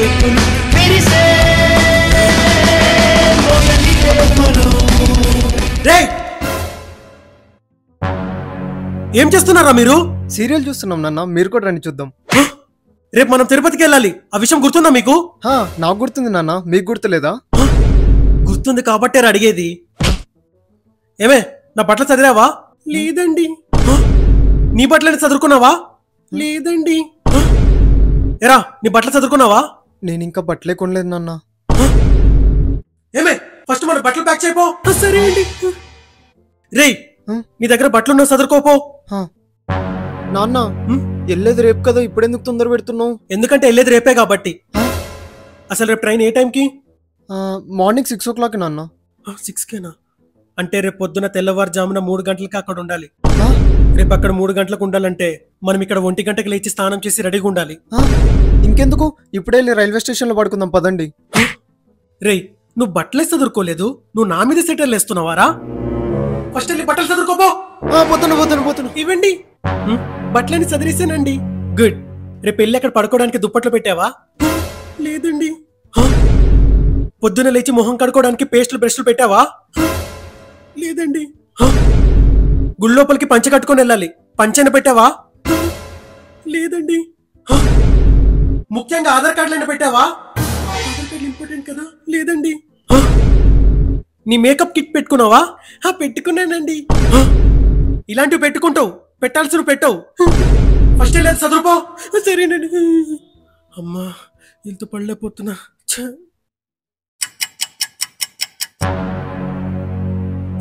రేకులు మెరిసే మొగలి రేకులు. రేయ్ ఏం చేస్తున్నారా మీరు? సీరియల్ చూస్తున్నాం నాన్న, మీరు కూడా రండి చూద్దాం. రేపు మనం తిరుపతికి వెళ్ళాలి, ఆ విషయం గుర్తుందా మీకు? నాకు గుర్తుంది నాన్న, మీకు గుర్తులేదా? గుర్తుంది కాబట్టే అడిగేది. ఏమే నా బట్టలు చదివావా? లేదండి. నీ బట్టలని చదువుకున్నావా? లేదండి. ఎరా నీ బట్టలు చదువుకున్నావా? నేను ఇంకా బట్టలే కొనలేదు నాన్న. ఏమే ఫస్ట్ మన బట్టలు ప్యాక్ చేయపో. సరే అండి. రేయ్ నీ దగ్గర బట్టలున్నా చదువుకోపో. నాన్న వెళ్ళేది రేపు కదా, ఇప్పుడెందుకు తొందర పెడుతున్నావు? ఎందుకంటే వెళ్ళేది రేపే కాబట్టి. అసలు రేపు ట్రైన్ ఏ టైంకి? మార్నింగ్ 6 o'clock నాన్న. 6కేనా? అంటే రేపు పొద్దున తెల్లవారుజామున 3 గంటలకి అక్కడ ఉండాలి. రేపు అక్కడ 3 గంటలకు ఉండాలంటే మనం ఇక్కడ 1 గంటకి లేచి స్నానం చేసి రెడీగా ఉండాలి. ఇంకెందుకు, ఇప్పుడే వెళ్ళి రైల్వే స్టేషన్ లో పడుకుందాం పదండి. రేయ్ నువ్వు బట్టలే చదువుకోలేదు, నువ్వు నా మీద సెటర్లు వేస్తున్నావారా? ఫస్ట్ వెళ్ళి బట్టలు చదువుకోపో. పోతున్నా. ఇవ్వండి. బట్టలని చదివేసానండి. గుడ్. రేపు వెళ్ళి అక్కడ పడుకోవడానికి దుప్పట్లు పెట్టావా? లేదండి. పొద్దున లేచి మొహం కడుకోవడానికి పేస్టులు బ్రష్లు పెట్టావా? లేదండి. గుళ్ళోపలికి పంచె కట్టుకొని వెళ్ళాలి, పంచెన పెట్టావా? లేదండి. ముఖ్యంగా ఆధార్ కార్డులైనా పెట్టావా? ఆధార్ కార్డు ఇంపార్టెంట్ కదా. లేదండి. నీ మేకప్ కిట్ పెట్టుకున్నావా? పెట్టుకున్నానండి. ఇలాంటివి పెట్టుకుంటావు, పెట్టాల్సిన పెట్టవు. ఫస్ట్ వెళ్ళి చదువుకో. సరేనండి. అమ్మా ఇంత పడలేకపోతున్నా.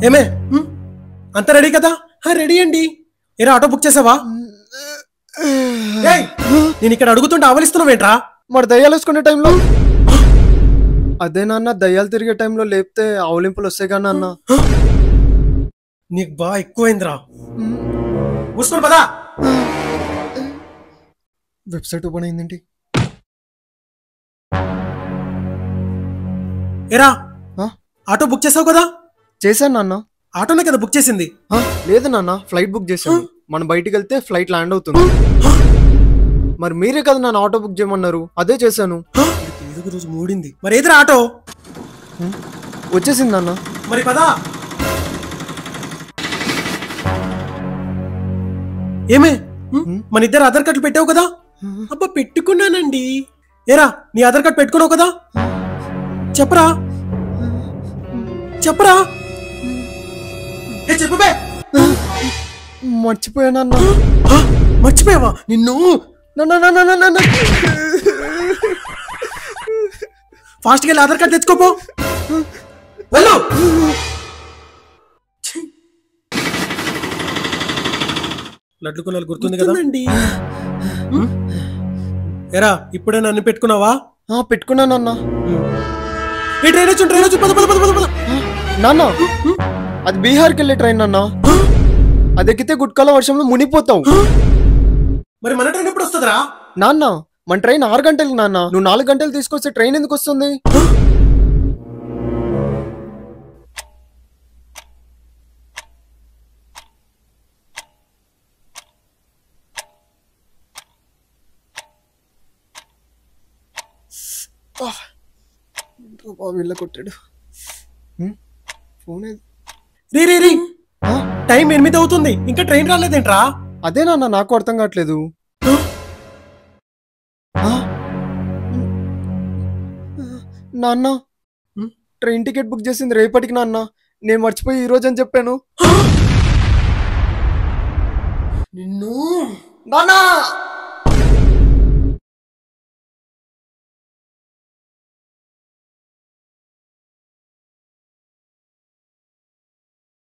ఏమే అంత రెడీ కదా? రెడీ అండి. ఏరా ఆటో బుక్ చేసావా? నేను ఇక్కడ అడుగుతుంటే ఆవలిస్తున్నావేంట్రా? మరి దయ్యాలు వేసుకునే టైంలో? అదే నాన్న, దయ్యాలు తిరిగే టైంలో లేపితే ఆవులింపులు వస్తాయి కానీ అన్న. నీకు బాగా ఎక్కువైందిరా. మూసుకొని పదా. వెబ్సైట్ ఓపెన్ అయిందేంటి? ఏరా ఆటో బుక్ చేసావు కదా? చేశాను నాన్న. ఆటోనే కదా బుక్ చేసింది? లేదు నాన్న, ఫ్లైట్ బుక్ చేశాను. మనం బయటికి వెళ్తే ఫ్లైట్ ల్యాండ్ అవుతుంది. మరి మీరే కదా నాన్న ఆటో బుక్ చేయమన్నారు, అదే చేశాను. ఏదో రోజు మూడింది. మరి ఏదిరా ఆటో? వచ్చేసింది నాన్న. మరి పదా. ఏమే మన ఇద్దరు ఆధార్ కార్డులు పెట్టావు కదా? అబ్బా పెట్టుకున్నానండి. ఏరా నీ ఆధార్ కార్డు పెట్టుకున్నావు కదా? చెప్పరా చెప్పరా. చెప్పే. మర్చిపోయానన్నా. మర్చిపోయావా? నిన్ను ఫాస్ట్గా వెళ్ళి ఆధార్ కార్డు తెచ్చుకోపో. వెళ్ళు. లడ్లు కొనాలి, గుర్తుంది కదా? ఎరా ఇప్పుడే నన్ను పెట్టుకున్నావా? పెట్టుకున్నానన్నా. ఈ ట్రైన్ వచ్చి పద పద పద పద పద. నాన్న అది బీహార్కి వెళ్ళే ట్రైన్ అన్నా. అది ఎక్కితే గుట్కాల వర్షంలో మునిగిపోతావు. మరి మన ట్రైన్ ఎప్పుడు వస్తుందిరా? నాన్న మన ట్రైన్ 6 గంటలకు నాన్న. నువ్వు 4 గంటలు తీసుకొస్తే ట్రైన్ ఎందుకు వస్తుంది? వీళ్ళ కొట్టాడు ఫోన్. రీ టైం 8 అవుతుంది, ఇంకా ట్రైన్ రాలేదేంట్రా? అదే నాన్న నాకు అర్థం కావట్లేదు. నాన్న ట్రైన్ టికెట్ బుక్ చేసింది రేపటికి నాన్న. నేను మర్చిపోయి ఈ రోజు అని చెప్పాను. నిన్ను నాన్న.